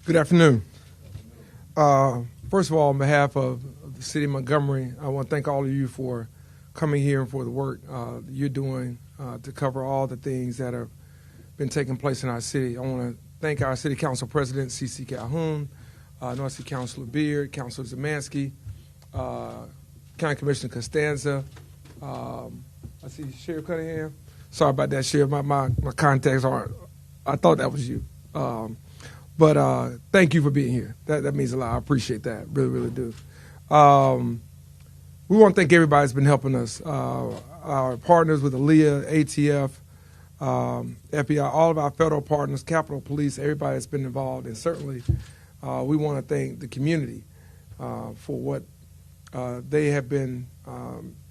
Good afternoon. First of all, on behalf of the city of Montgomery, I want to thank all of you for coming here and for the work you're doing to cover all the things that have been taking place in our city. I want to thank our City Council President, C.C. Calhoun, North City Councilor Beard, Councilor Zemansky, County Commissioner Costanza. I see Sheriff Cunningham. Sorry about that, Sheriff. My contacts aren't. I thought that was you. But thank you for being here. That means a lot. I appreciate that. Really, really do. We want to thank everybody that's been helping us. Our partners with ALEA, ATF, FBI, all of our federal partners, Capitol Police, everybody that's been involved. And certainly we want to thank the community for what they have been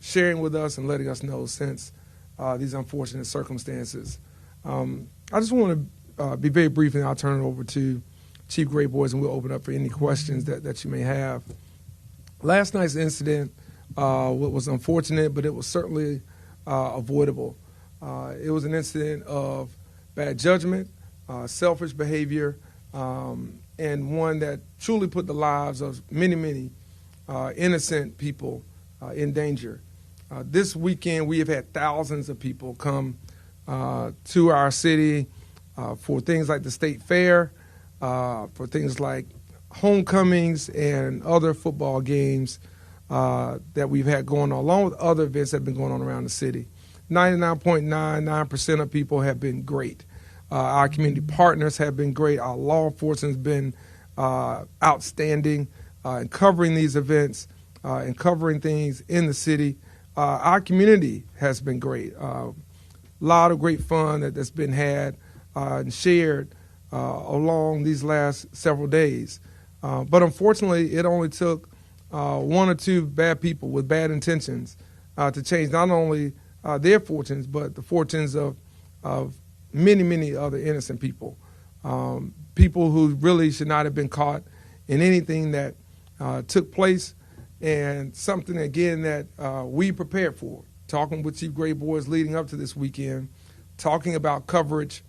sharing with us and letting us know since these unfortunate circumstances. I just want to be very brief, and I'll turn it over to Chief Gray Boys, and we'll open up for any questions that you may have. Last night's incident was unfortunate, but it was certainly avoidable. It was an incident of bad judgment, selfish behavior, and one that truly put the lives of many, many innocent people in danger. This weekend, we have had thousands of people come to our city for things like the State Fair, for things like homecomings and other football games that we've had going on, along with other events that have been going on around the city. 99.99% of people have been great. Our community partners have been great. Our law enforcement has been outstanding in covering these events and covering things in the city. Our community has been great. A lot of great fun that's been had and shared along these last several days. But unfortunately, it only took one or two bad people with bad intentions to change not only their fortunes, but the fortunes of many, many other innocent people. People who really should not have been caught in anything that took place, and something, again, that we prepared for. Talking with Chief Gray Boys leading up to this weekend, talking about coverage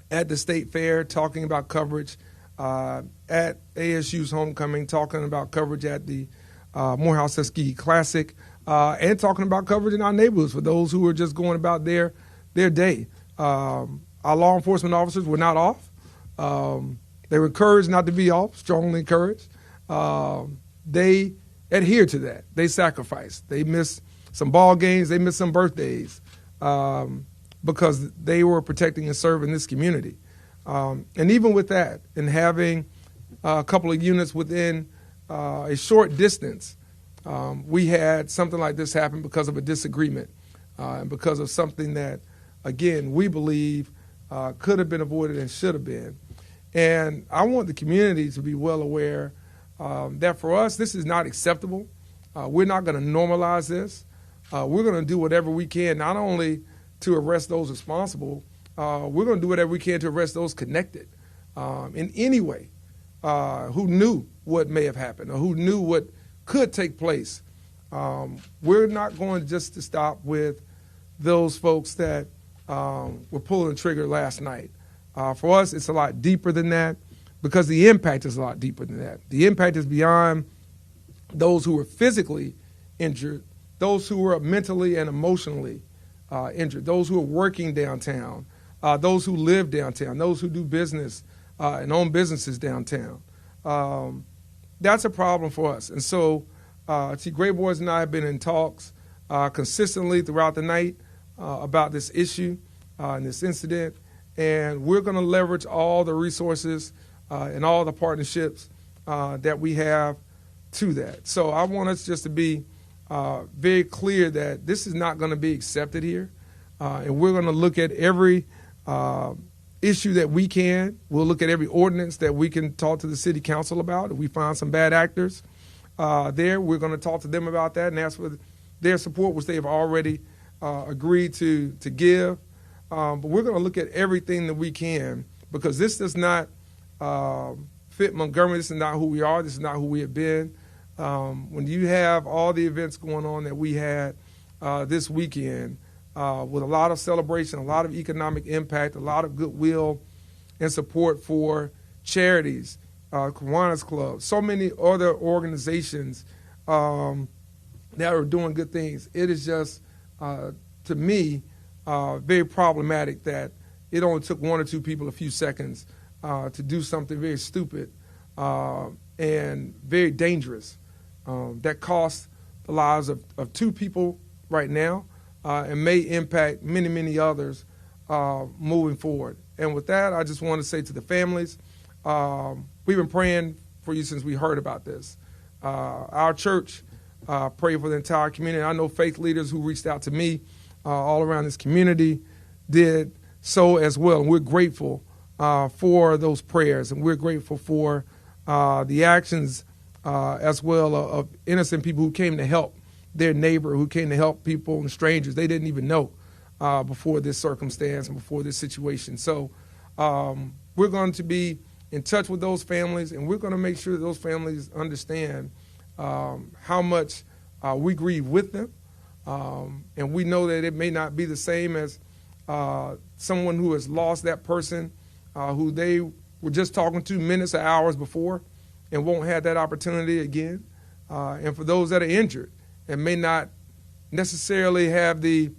at the State Fair, talking about coverage at ASU's homecoming, talking about coverage at the Morehouse Tuskegee Classic, and talking about coverage in our neighborhoods for those who are just going about their day. Our law enforcement officers were not off. They were encouraged not to be off, strongly encouraged. They adhered to that. They sacrificed. They missed some ball games. They missed some birthdays because they were protecting and serving this community. And even with that, and having a couple of units within a short distance, we had something like this happen because of a disagreement and because of something that, again, we believe could have been avoided and should have been. And I want the community to be well aware that for us, this is not acceptable. We're not going to normalize this. We're going to do whatever we can, not only to arrest those responsible, we're going to do whatever we can to arrest those connected in any way who knew what may have happened or who knew what could take place. We're not going just to stop with those folks that were pulling the trigger last night. For us, it's a lot deeper than that because the impact is a lot deeper than that. The impact is beyond those who were physically injured, those who were mentally and emotionally injured, those who are working downtown, those who live downtown, those who do business and own businesses downtown. That's a problem for us. And so Chief Gray Boys and I have been in talks consistently throughout the night about this issue and this incident, and we're going to leverage all the resources and all the partnerships that we have to that. So I want us just to be very clear that this is not going to be accepted here, and we're going to look at every issue that we can. We'll look at every ordinance that we can talk to the city council about. If we find some bad actors there, we're going to talk to them about that and ask for their support, which they have already agreed to give. But we're going to look at everything that we can because this does not fit Montgomery. This is not who we are. This is not who we have been. When you have all the events going on that we had this weekend with a lot of celebration, a lot of economic impact, a lot of goodwill and support for charities, Kiwanis Club, so many other organizations that are doing good things. It is just, to me, very problematic that it only took one or two people a few seconds to do something very stupid and very dangerous that costs the lives of two people right now and may impact many, many others moving forward. And with that, I just want to say to the families, we've been praying for you since we heard about this. Our church prayed for the entire community. I know faith leaders who reached out to me all around this community did so as well. And we're grateful for those prayers, and we're grateful for the actions as well of innocent people who came to help their neighbor, who came to help people and strangers they didn't even know before this circumstance and before this situation. So we're going to be in touch with those families, and we're going to make sure that those families understand how much we grieve with them. And we know that it may not be the same as someone who has lost that person who they were just talking to minutes or hours before and won't have that opportunity again. And for those that are injured and may not necessarily have the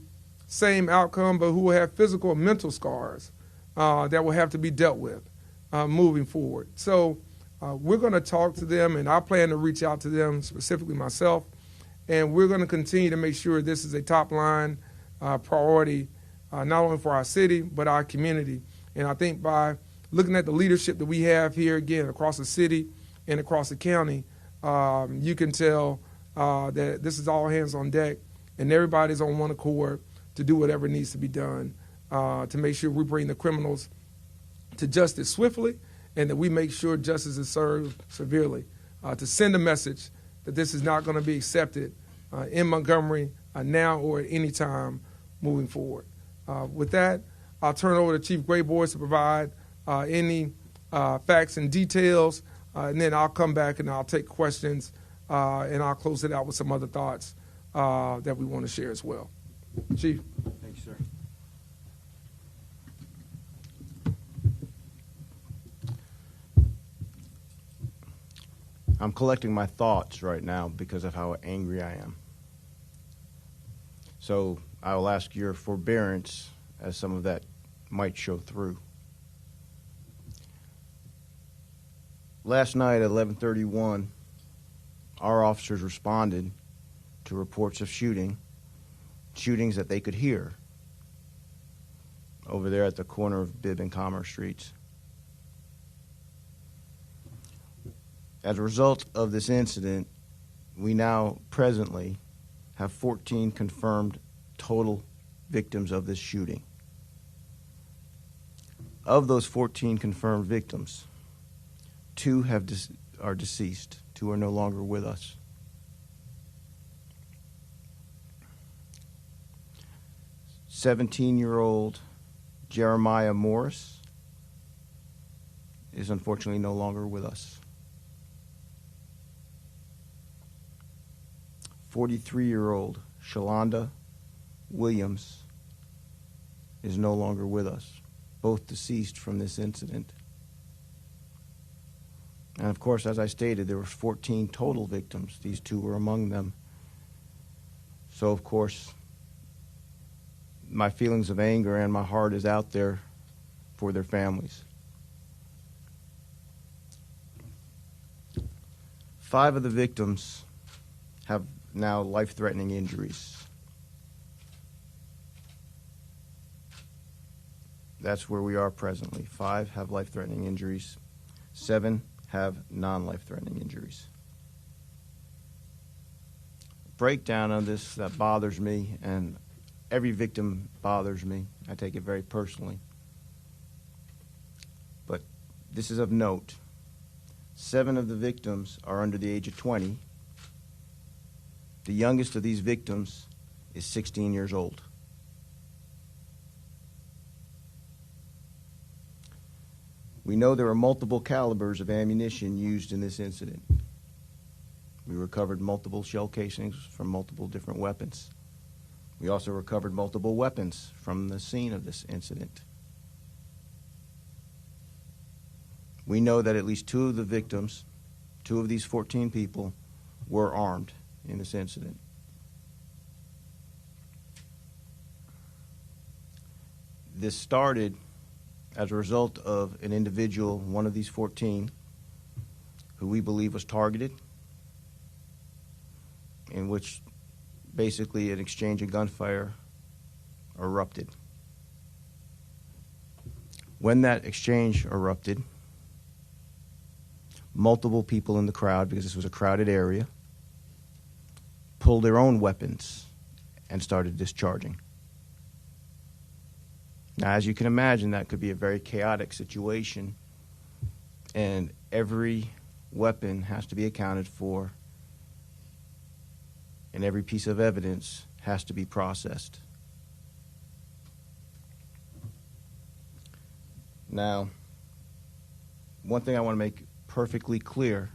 same outcome, but who will have physical and mental scars that will have to be dealt with moving forward. So we're going to talk to them, and I plan to reach out to them, specifically myself, and we're going to continue to make sure this is a top-line priority, not only for our city, but our community. And I think by looking at the leadership that we have here, again, across the city and across the county, you can tell that this is all hands on deck, and everybody's on one accord to do whatever needs to be done to make sure we bring the criminals to justice swiftly, and that we make sure justice is served severely, to send a message that this is not going to be accepted in Montgomery now or at any time moving forward. With that, I'll turn it over to Chief Grayboys to provide any facts and details, and then I'll come back and I'll take questions, and I'll close it out with some other thoughts that we want to share as well. Chief. Thank you, sir. I'm collecting my thoughts right now because of how angry I am. So I will ask your forbearance as some of that might show through. Last night at 11:31, our officers responded to reports of shootings that they could hear over there at the corner of Bibb and Commerce Streets. As a result of this incident, we now presently have 14 confirmed total victims of this shooting. Of those 14 confirmed victims, 2 are deceased. 2 are no longer with us. "17-year-old Jeremiah Morris is unfortunately no longer with us. 43-year-old Shalonda Williams is no longer with us, both deceased from this incident. And of course, as I stated, there were 14 total victims. These 2 were among them. So of course, my feelings of anger and my heart is out there for their families. 5 of the victims have now life-threatening injuries. That's where we are presently. 5 have life-threatening injuries. 7 have non-life-threatening injuries. Breakdown of this that bothers me, and every victim bothers me. I take it very personally. But this is of note. 7 of the victims are under the age of 20. The youngest of these victims is 16 years old. We know there are multiple calibers of ammunition used in this incident. We recovered multiple shell casings from multiple different weapons. We also recovered multiple weapons from the scene of this incident. We know that at least two of the victims, two of these 14 people, were armed in this incident. This started as a result of an individual, one of these 14, who we believe was targeted, in which basically an exchange of gunfire erupted. When that exchange erupted, multiple people in the crowd, because this was a crowded area, pulled their own weapons and started discharging. Now, as you can imagine, that could be a very chaotic situation, and every weapon has to be accounted for, and every piece of evidence has to be processed. Now, one thing I want to make perfectly clear,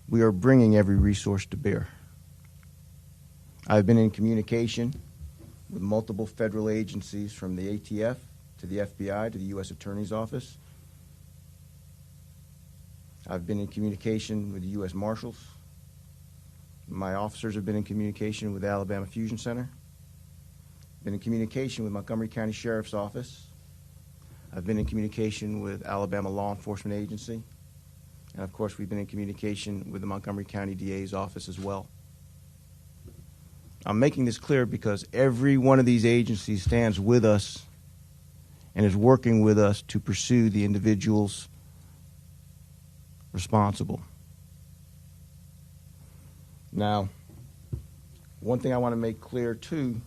we are bringing every resource to bear. I've been in communication with multiple federal agencies, from the ATF to the FBI to the U.S. Attorney's Office. I've been in communication with the U.S. Marshals. My officers have been in communication with the Alabama Fusion Center. Been in communication with Montgomery County Sheriff's Office. I've been in communication with Alabama Law Enforcement Agency. And of course, we've been in communication with the Montgomery County DA's office as well. I'm making this clear because every one of these agencies stands with us and is working with us to pursue the individuals responsible. Now, one thing I want to make clear too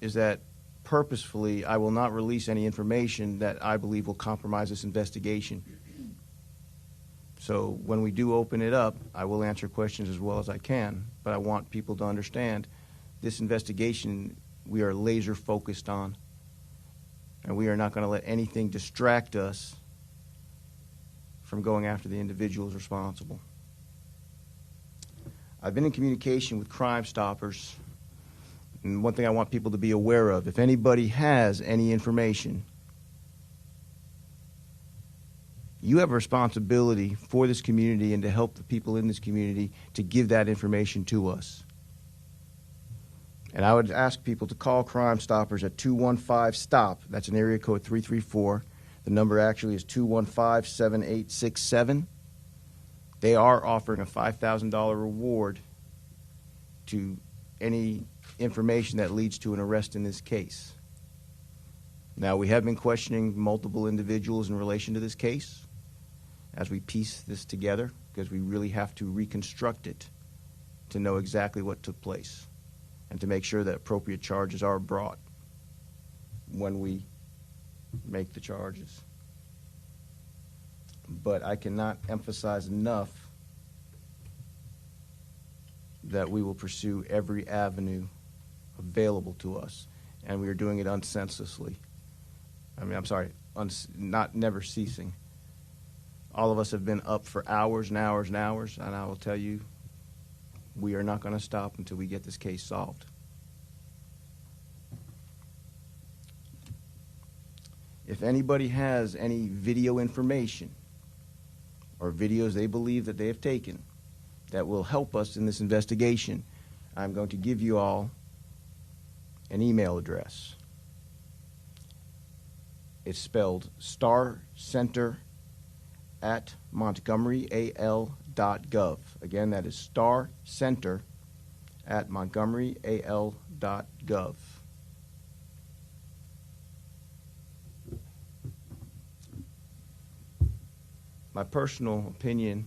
is that purposefully I will not release any information that I believe will compromise this investigation. So when we do open it up, I will answer questions as well as I can, but I want people to understand this investigation we are laser focused on, and we are not going to let anything distract us from going after the individuals responsible. I've been in communication with Crime Stoppers, and one thing I want people to be aware of, if anybody has any information, you have a responsibility for this community and to help the people in this community to give that information to us. And I would ask people to call Crime Stoppers at 215-STOP. That's an area code 334. The number actually is 215-7867. They are offering a $5,000 reward to any information that leads to an arrest in this case. Now, we have been questioning multiple individuals in relation to this case as we piece this together, because we really have to reconstruct it to know exactly what took place and to make sure that appropriate charges are brought when we make the charges. But I cannot emphasize enough that we will pursue every avenue available to us, and we are doing it unsenselessly. Never ceasing. All of us have been up for hours and hours and hours, and I will tell you, we are not going to stop until we get this case solved. If anybody has any video information or videos they believe that they have taken that will help us in this investigation, I'm going to give you all an email address. It's spelled starcenter@montgomeryal.gov. Again, that is starcenter@montgomeryal.gov. My personal opinion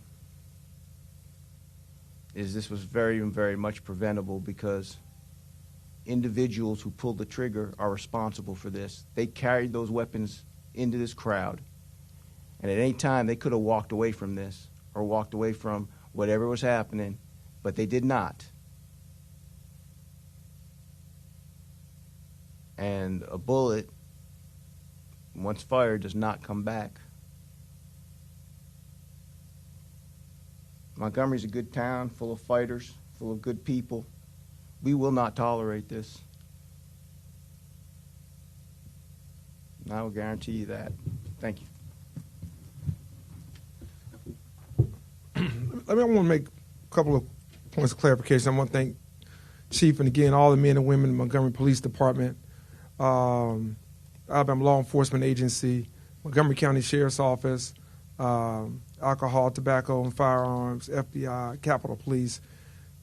is this was very, very much preventable, because individuals who pulled the trigger are responsible for this. They carried those weapons into this crowd, and at any time they could have walked away from this or walked away from whatever was happening, but they did not. And a bullet, once fired, does not come back. Montgomery's a good town, full of fighters, full of good people. We will not tolerate this. And I will guarantee you that. Thank you. I want to make a couple of points of clarification. I want to thank Chief and, again, all the men and women in the Montgomery Police Department, Alabama Law Enforcement Agency, Montgomery County Sheriff's Office, Alcohol, Tobacco, and Firearms, FBI, Capitol Police,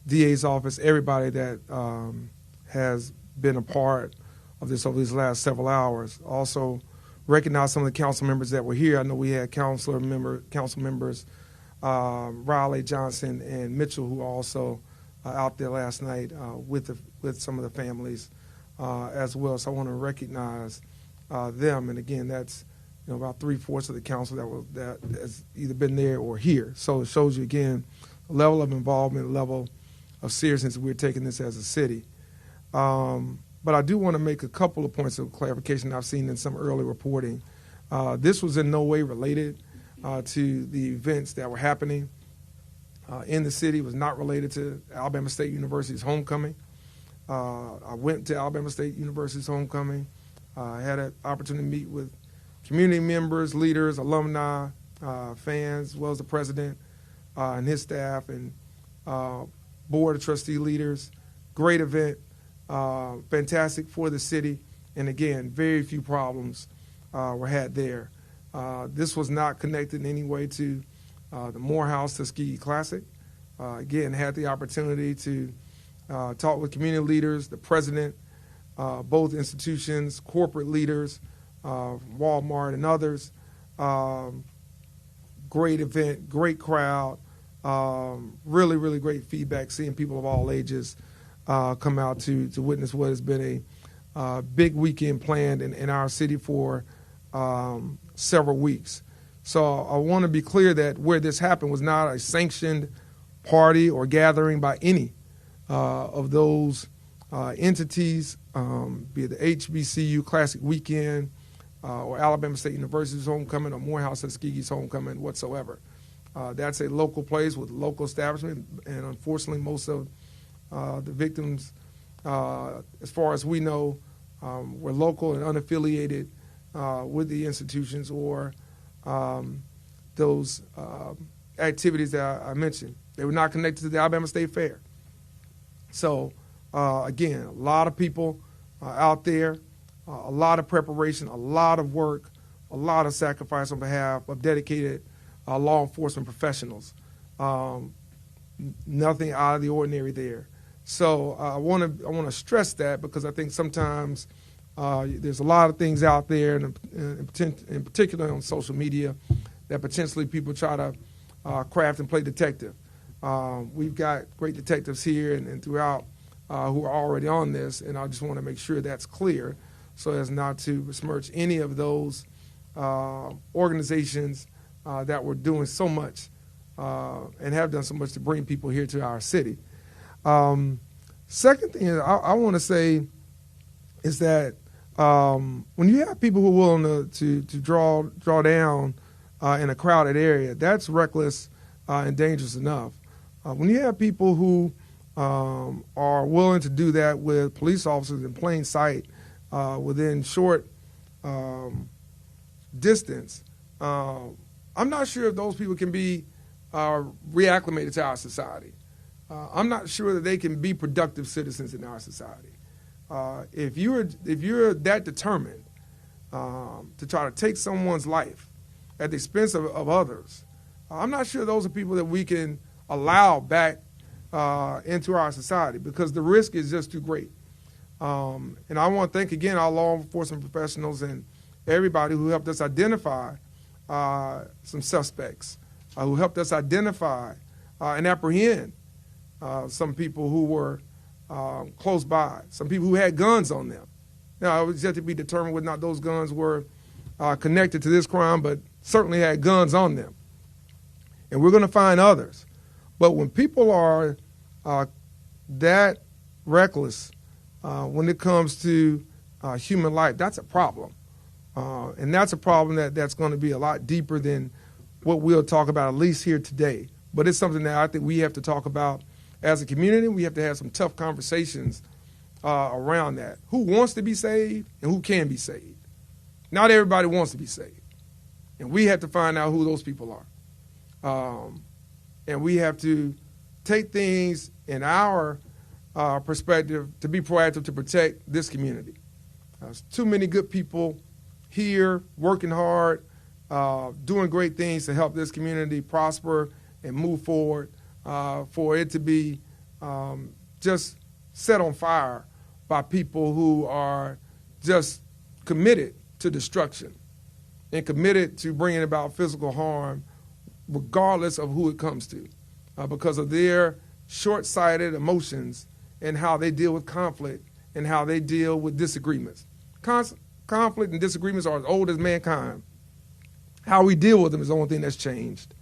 DA's office, everybody that has been a part of this over these last several hours. Also recognize some of the council members that were here. I know we had council members Riley, Johnson, and Mitchell, who were also out there last night with some of the families as well. So I want to recognize them. And again, that's about 3/4 of the council that has either been there or here. So it shows you again the level of involvement, level of seriousness we're taking this as a city. But I do want to make a couple of points of clarification I've seen in some early reporting. This was in no way related to the events that were happening in the city. It was not related to Alabama State University's homecoming. I went to Alabama State University's homecoming. I had an opportunity to meet with community members, leaders, alumni, fans, as well as the president and his staff and board of trustee leaders. Great event, fantastic for the city, and again, very few problems were had there. This was not connected in any way to the Morehouse Tuskegee Classic. Again, had the opportunity to talk with community leaders, the president, both institutions, corporate leaders, Walmart and others. Great event, great crowd, really, really great feedback, seeing people of all ages come out to witness what has been a big weekend planned in our city for several weeks. So I want to be clear that where this happened was not a sanctioned party or gathering by any of those entities, be it the HBCU Classic Weekend or Alabama State University's homecoming or Morehouse Tuskegee's homecoming whatsoever. That's a local place with local establishment, and unfortunately most of the victims, as far as we know, were local and unaffiliated with the institutions or those activities that I mentioned. They were not connected to the Alabama State Fair. So, again, a lot of people out there, a lot of preparation, a lot of work, a lot of sacrifice on behalf of dedicated law enforcement professionals. Nothing out of the ordinary there. So I want to stress that, because I think sometimes there's a lot of things out there, and in particular on social media, that potentially people try to craft and play detective. We've got great detectives here and throughout who are already on this, and I just want to make sure that's clear so as not to besmirch any of those organizations that were doing so much and have done so much to bring people here to our city. Second thing I want to say is that when you have people who are willing to draw down in a crowded area, that's reckless and dangerous enough. When you have people who are willing to do that with police officers in plain sight within short distance, I'm not sure if those people can be reacclimated to our society. I'm not sure that they can be productive citizens in our society. If you're that determined to try to take someone's life at the expense of others, I'm not sure those are people that we can allow back into our society, because the risk is just too great. And I want to thank again our law enforcement professionals and everybody who helped us identify some suspects, who helped us identify and apprehend some people who were close by, some people who had guns on them. Now, it was yet to be determined whether or not those guns were connected to this crime, but certainly had guns on them. And we're going to find others. But when people are that reckless when it comes to human life, that's a problem. And that's a problem that's going to be a lot deeper than what we'll talk about, at least here today. But it's something that I think we have to talk about as a community. We have to have some tough conversations around that. Who wants to be saved and who can be saved? Not everybody wants to be saved. And we have to find out who those people are. and we have to take things in our perspective to be proactive to protect this community. There's too many good people here working hard, doing great things to help this community prosper and move forward, for it to be just set on fire by people who are just committed to destruction and committed to bringing about physical harm regardless of who it comes to, because of their short-sighted emotions and how they deal with conflict and how they deal with disagreements. Conflict and disagreements are as old as mankind. How we deal with them is the only thing that's changed.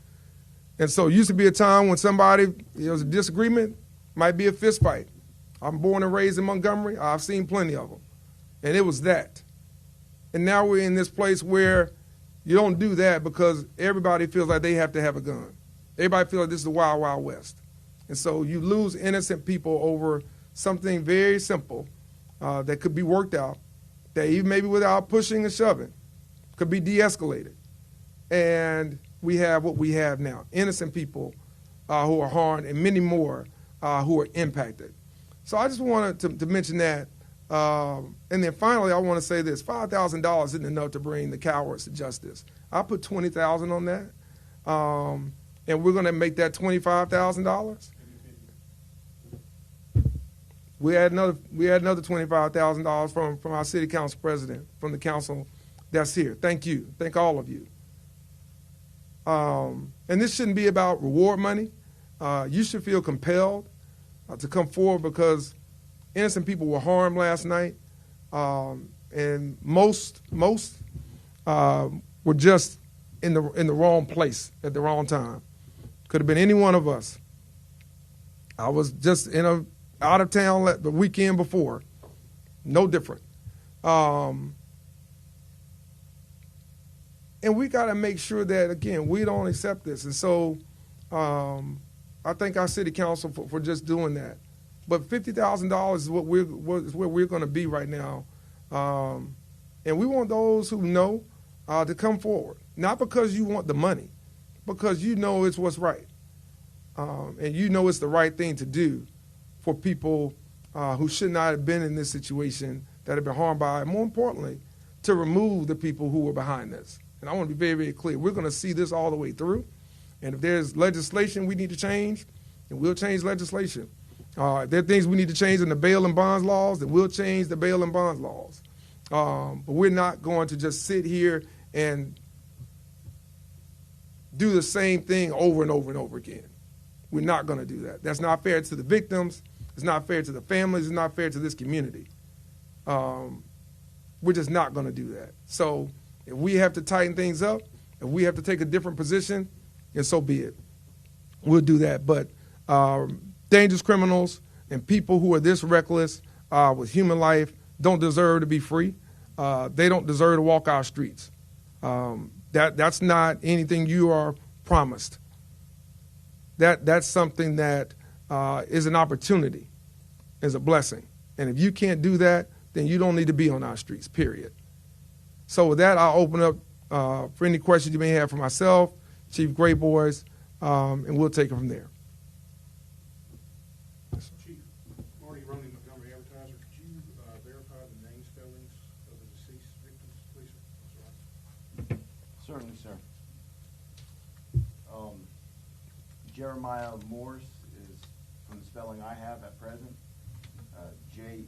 And so it used to be a time when somebody, there was a disagreement, might be a fist fight. I'm born and raised in Montgomery. I've seen plenty of them. And it was that. And now we're in this place where you don't do that because everybody feels like they have to have a gun. Everybody feels like this is the Wild Wild West. And so you lose innocent people over something very simple that could be worked out, that even maybe without pushing and shoving could be de-escalated. And we have what we have now, innocent people who are harmed and many more who are impacted. So I just wanted to mention that. And then finally, I want to say this. $5,000 isn't enough to bring the cowards to justice. I put $20,000 on that, and we're going to make that $25,000. We had another $25,000 from our city council president, from the council that's here. Thank you. Thank all of you. And this shouldn't be about reward money. You should feel compelled to come forward because innocent people were harmed last night, and most were just in the wrong place at the wrong time. Could have been any one of us. I was just out of town the weekend before, no different. And we got to make sure that, again, we don't accept this. And so I thank our city council for just doing that. But $50,000 is where we're going to be right now. And we want those who know to come forward, not because you want the money, because you know it's what's right. And you know it's the right thing to do for people who should not have been in this situation, that have been harmed by it. More importantly, to remove the people who were behind this. And I want to be very, very clear. We're going to see this all the way through. And if there's legislation we need to change, then we'll change legislation. If there are things we need to change in the bail and bonds laws, then we'll change the bail and bonds laws. But we're not going to just sit here and do the same thing over and over and over again. We're not going to do that. That's not fair to the victims. It's not fair to the families. It's not fair to this community. We're just not going to do that. So if we have to tighten things up, if we have to take a different position, and so be it. We'll do that. But dangerous criminals and people who are this reckless with human life don't deserve to be free. They don't deserve to walk our streets. That's not anything you are promised. That's something that is an opportunity, is a blessing. And if you can't do that, then you don't need to be on our streets, period. So with that, I'll open up for any questions you may have for myself, Chief Grayboys, and we'll take it from there. Chief, Marty Roney, Montgomery Advertiser, could you verify the name spellings of the deceased victims, please, sir? Certainly, sir. Jeremiah Morse is, from the spelling I have at present, Jeremiah,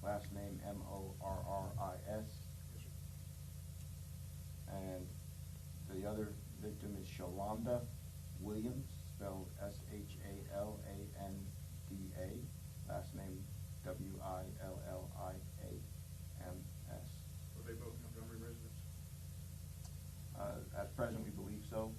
last name Morris. And the other victim is Shalonda Williams, spelled Shalanda, last name Williams. Were they both Montgomery residents? At present, we believe so.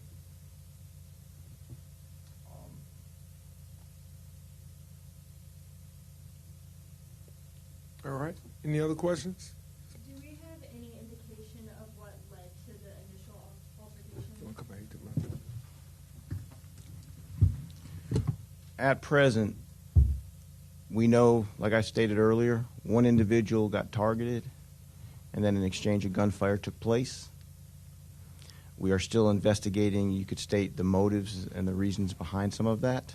All right. Any other questions? Do we have any indication of what led to the initial altercation? At present, we know, like I stated earlier, one individual got targeted, and then an exchange of gunfire took place. We are still investigating, you could state, the motives and the reasons behind some of that.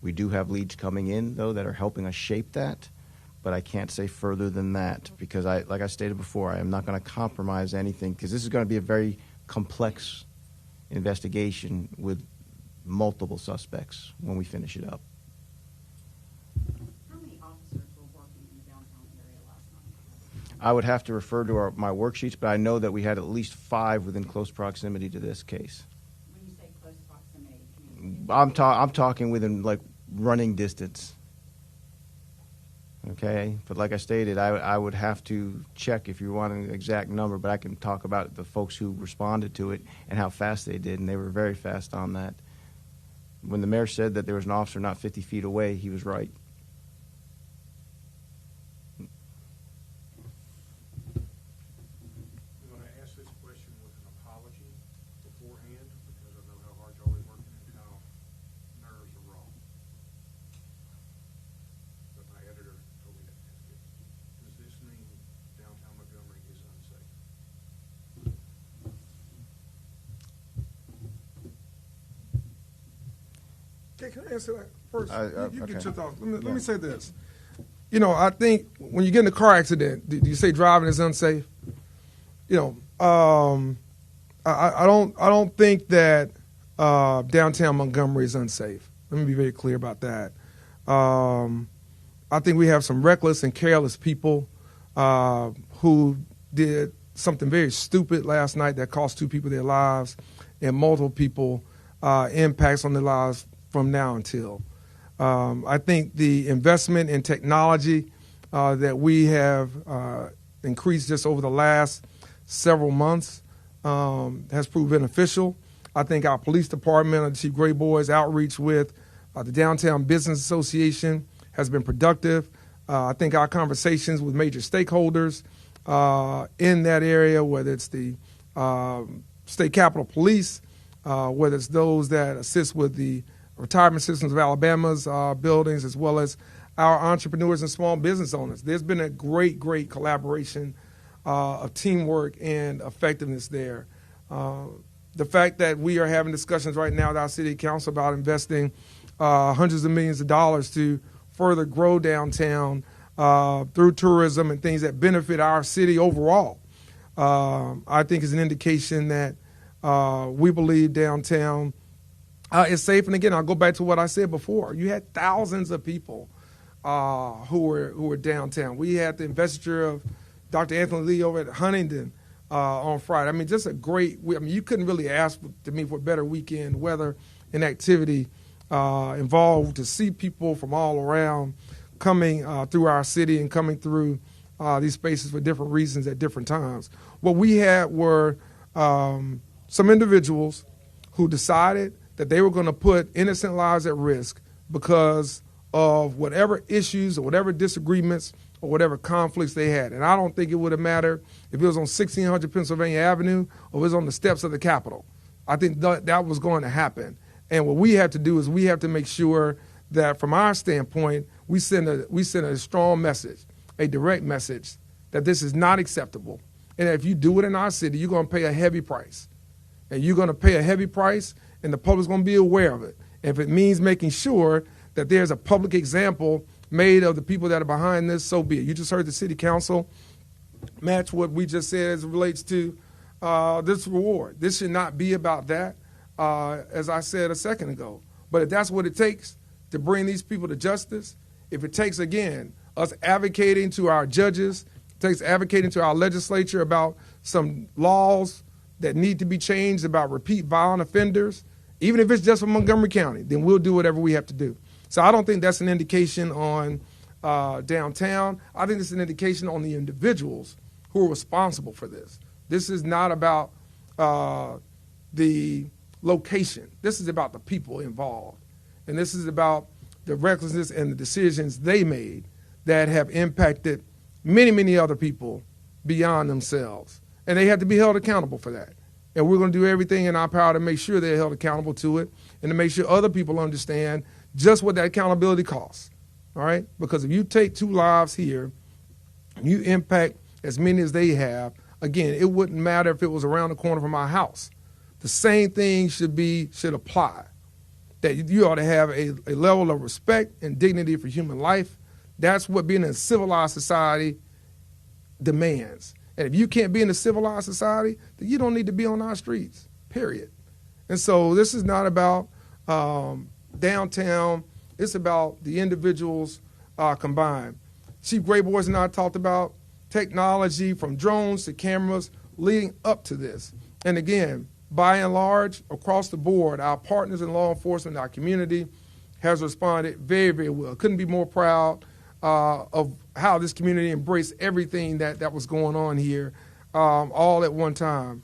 We do have leads coming in, though, that are helping us shape that, but I can't say further than that because, like I stated before, I am not going to compromise anything because this is going to be a very complex investigation with multiple suspects when we finish it up. How many officers were working in the downtown area last night? I would have to refer to my worksheets, but I know that we had at least 5 within close proximity to this case. When you say close proximity, do you mean I'm talking within like running distance. Okay, but like I stated, I would have to check if you want an exact number, but I can talk about the folks who responded to it and how fast they did, and they were very fast on that. When the mayor said that there was an officer not 50 feet away, he was right. I'm going to ask this question with an apology beforehand because I know how hard y'all are working and how nerves are raw. But my editor told me to ask it. Does this mean downtown Montgomery is unsafe? Okay, can I answer that first? You okay. get your thoughts. Let me say this. You know, I think when you get in a car accident, do you say driving is unsafe? You know, I don't think that downtown Montgomery is unsafe. Let me be very clear about that. I think we have some reckless and careless people who did something very stupid last night that cost 2 people their lives and multiple people impacts on their lives from now until. I think the investment in technology that we have increased just over the last several months has proved beneficial. I think our police department, Chief Gray Boys' outreach with the Downtown Business Association has been productive. I think our conversations with major stakeholders in that area, whether it's the State Capitol Police, whether it's those that assist with the Retirement Systems of Alabama's buildings, as well as our entrepreneurs and small business owners. There's been a great collaboration of teamwork and effectiveness there. The fact that we are having discussions right now with our city council about investing hundreds of millions of dollars to further grow downtown through tourism and things that benefit our city overall, I think is an indication that we believe downtown is safe. And again, I'll go back to what I said before. You had thousands of people who were downtown. We had the investiture of Dr. Anthony Lee over at Huntington on Friday. I mean, just a great. I mean, you couldn't really ask to me for better weekend weather and activity involved to see people from all around coming through our city and coming through these spaces for different reasons at different times. What we had were some individuals who decided that they were going to put innocent lives at risk because of whatever issues or whatever disagreements or whatever conflicts they had. And I don't think it would have mattered if it was on 1600 Pennsylvania Avenue or it was on the steps of the Capitol. I think that was going to happen. And what we have to do is we have to make sure that from our standpoint, we send a strong message, a direct message that this is not acceptable. And if you do it in our city, you're going to pay a heavy price. And you're going to pay a heavy price, and the public's going to be aware of it. And if it means making sure that there's a public example made of the people that are behind this, so be it. You just heard the city council match what we just said as it relates to this reward. This should not be about that, as I said a second ago. But if that's what it takes to bring these people to justice, if it takes, again, us advocating to our judges, it takes advocating to our legislature about some laws that need to be changed about repeat violent offenders, even if it's just for Montgomery County, then we'll do whatever we have to do. So I don't think that's an indication on downtown. I think it's an indication on the individuals who are responsible for this. This is not about the location. This is about the people involved. And this is about the recklessness and the decisions they made that have impacted many, many other people beyond themselves. And they have to be held accountable for that. And we're going to do everything in our power to make sure they're held accountable to it and to make sure other people understand just what that accountability costs. All right? Because if you take 2 lives here, and you impact as many as they have, again, it wouldn't matter if it was around the corner from our house. the same thing should apply. That you ought to have a level of respect and dignity for human life. That's what being in a civilized society demands. And if you can't be in a civilized society, then you don't need to be on our streets, period. And so this is not about downtown. It's about the individuals combined. Chief Grayboys and I talked about technology from drones to cameras leading up to this. And again, by and large, across the board, our partners in law enforcement, our community has responded very, very well. Couldn't be more proud of how this community embraced everything that was going on here all at one time.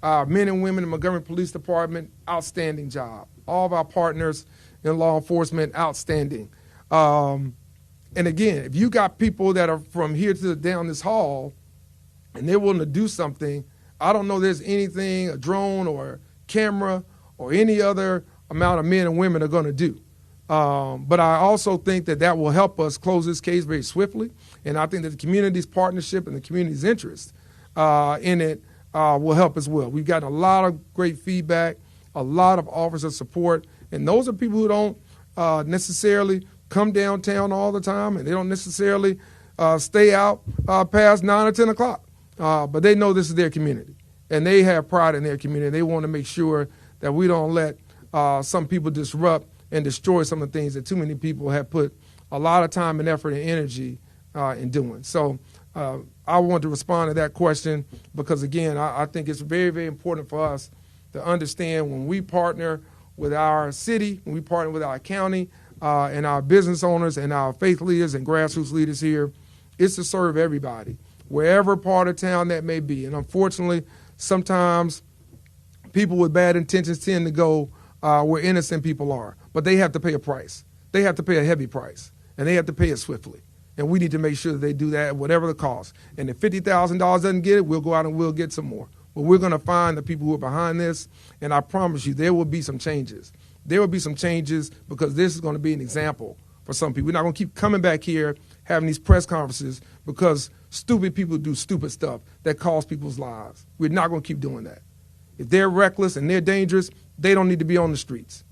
Men and women in Montgomery Police Department, outstanding job. All of our partners in law enforcement, outstanding. And again, if you got people that are from here to down this hall and they're willing to do something, I don't know there's anything a drone or camera or any other amount of men and women are going to do. But I also think that will help us close this case very swiftly. And I think that the community's partnership and the community's interest in it will help as well. We've gotten a lot of great feedback, a lot of officer support. And those are people who don't necessarily come downtown all the time, and they don't necessarily stay out past 9 or 10 o'clock. But they know this is their community, and they have pride in their community. They want to make sure that we don't let some people disrupt and destroy some of the things that too many people have put a lot of time and effort and energy in doing. So I want to respond to that question because, again, I think it's very, very important for us to understand when we partner with our city, when we partner with our county, and our business owners and our faith leaders and grassroots leaders here, it's to serve everybody, wherever part of town that may be. And unfortunately, sometimes people with bad intentions tend to go where innocent people are, but they have to pay a price. They have to pay a heavy price, and they have to pay it swiftly. And we need to make sure that they do that at whatever the cost. And if $50,000 doesn't get it, we'll go out and we'll get some more. But we're going to find the people who are behind this, and I promise you there will be some changes. There will be some changes because this is going to be an example for some people. We're not going to keep coming back here having these press conferences because stupid people do stupid stuff that costs people's lives. We're not going to keep doing that. If they're reckless and they're dangerous, they don't need to be on the streets.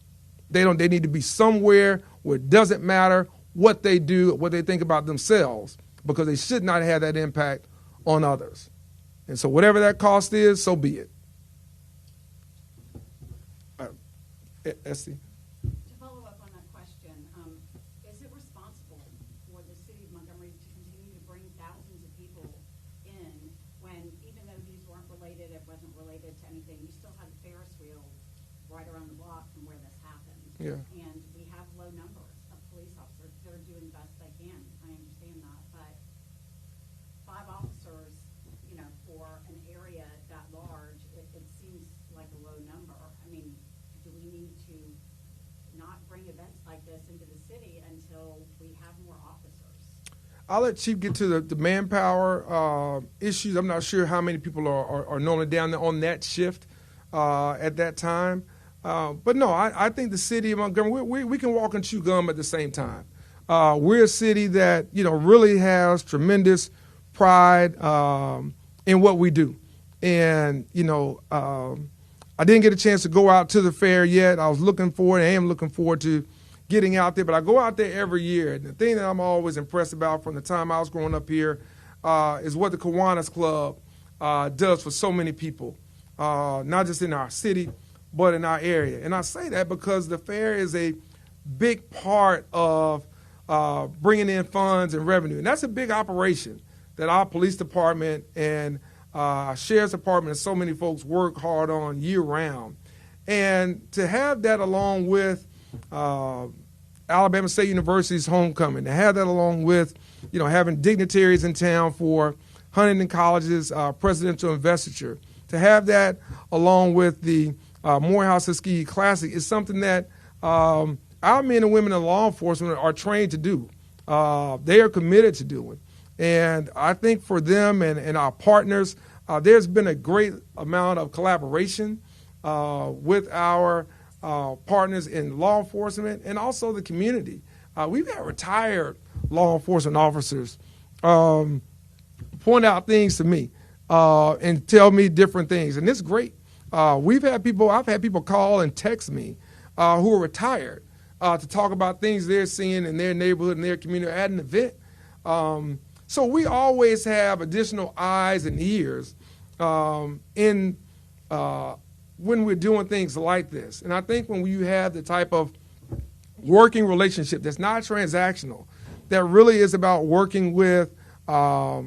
They need to be somewhere where it doesn't matter what they do, what they think about themselves, because they should not have that impact on others. And so whatever that cost is, so be it. Esty? To follow up on that question, is it responsible for the city of Montgomery to continue to bring thousands of people in when, even though these weren't related, it wasn't related to anything, you still have a Ferris wheel right around the block from where this happened? Yeah. And we have low numbers of police officers that are doing the best they can. I understand that, but 5 officers, for an area that large, it seems like a low number. I mean, do we need to not bring events like this into the city until we have more officers? I'll let Chief get to the manpower issues. I'm not sure how many people are normally down there on that shift at that time. But no, I think the city of Montgomery, we can walk and chew gum at the same time. We're a city that, really has tremendous pride in what we do. And, I didn't get a chance to go out to the fair yet. I was looking forward, I am looking forward to getting out there, but I go out there every year. And the thing that I'm always impressed about from the time I was growing up here is what the Kiwanis Club does for so many people, not just in our city, but in our area. And I say that because the fair is a big part of bringing in funds and revenue. And that's a big operation that our police department and our sheriff's department and so many folks work hard on year-round. And to have that along with Alabama State University's homecoming, to have that along with, having dignitaries in town for Huntington College's presidential investiture, to have that along with the Morehouse Tuskegee Classic is something that our men and women in law enforcement are trained to do. They are committed to doing. And I think for them and our partners, there's been a great amount of collaboration with our partners in law enforcement and also the community. We've got retired law enforcement officers point out things to me and tell me different things. And it's great I've had people call and text me who are retired to talk about things they're seeing in their neighborhood, in their community, at an event. So we always have additional eyes and ears when we're doing things like this. And I think when you have the type of working relationship that's not transactional, that really is about working with our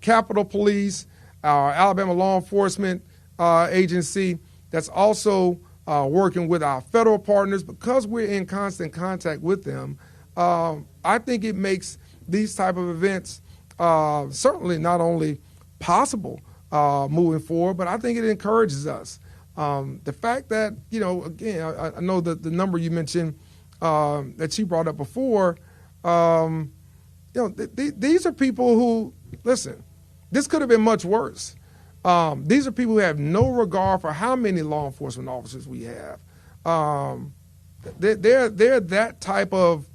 Capitol Police, our Alabama Law Enforcement Agency, that's also working with our federal partners, because we're in constant contact with them. I think it makes these type of events certainly not only possible moving forward, but I think it encourages us. The fact that, again, I know that the number you mentioned that she brought up before, these are people who, listen, this could have been much worse. These are people who have no regard for how many law enforcement officers we have. They're that type of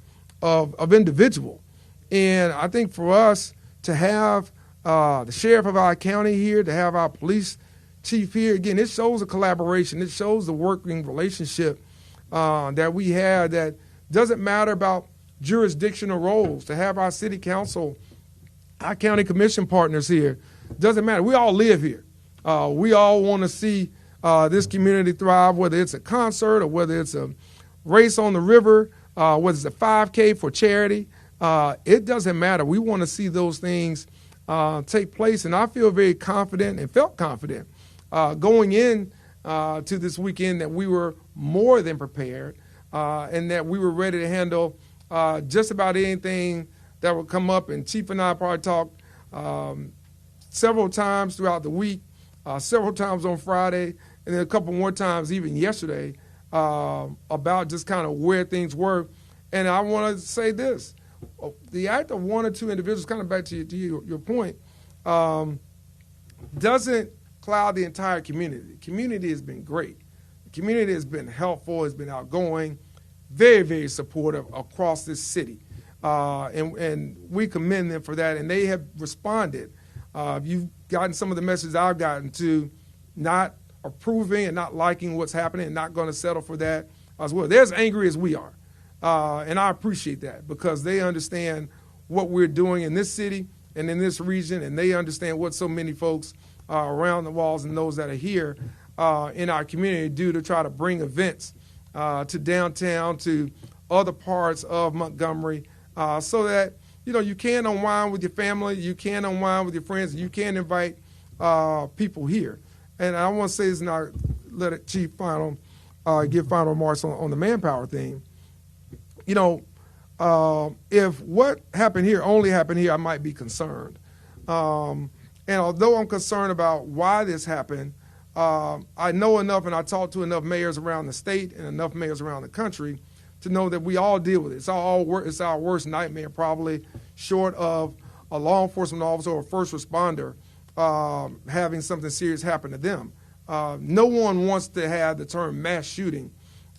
individual. And I think for us to have the sheriff of our county here, to have our police chief here, again, it shows a collaboration. It shows the working relationship that we have, that doesn't matter about jurisdictional roles. To have our city council, our county commission partners here, doesn't matter. We all live here. We all want to see this community thrive, whether it's a concert or whether it's a race on the river, whether it's a 5K for charity. It doesn't matter. We want to see those things take place. And I feel very confident and felt confident going in to this weekend that we were more than prepared and that we were ready to handle just about anything that would come up. And Chief and I probably talked several times throughout the week, several times on Friday, and then a couple more times even yesterday about just kind of where things were. And I want to say this. The act of one or two individuals, kind of back to your point, doesn't cloud the entire community. The community has been great. The community has been helpful, has been outgoing, very, very supportive across this city. And we commend them for that, and they have responded. You've gotten some of the messages I've gotten to not approving and not liking what's happening and not going to settle for that as well. They're as angry as we are. And I appreciate that, because they understand what we're doing in this city and in this region, and they understand what so many folks around the walls and those that are here in our community do to try to bring events to downtown, to other parts of Montgomery, so that, you can unwind with your family, you can unwind with your friends, and you can invite people here. And I want to say this, and I'll let it Chief give final remarks on the manpower thing. If what happened here only happened here, I might be concerned. And although I'm concerned about why this happened, I know enough, and I talked to enough mayors around the state and enough mayors around the country to know that we all deal with it. It's our worst nightmare, probably, short of a law enforcement officer or a first responder having something serious happen to them. No one wants to have the term mass shooting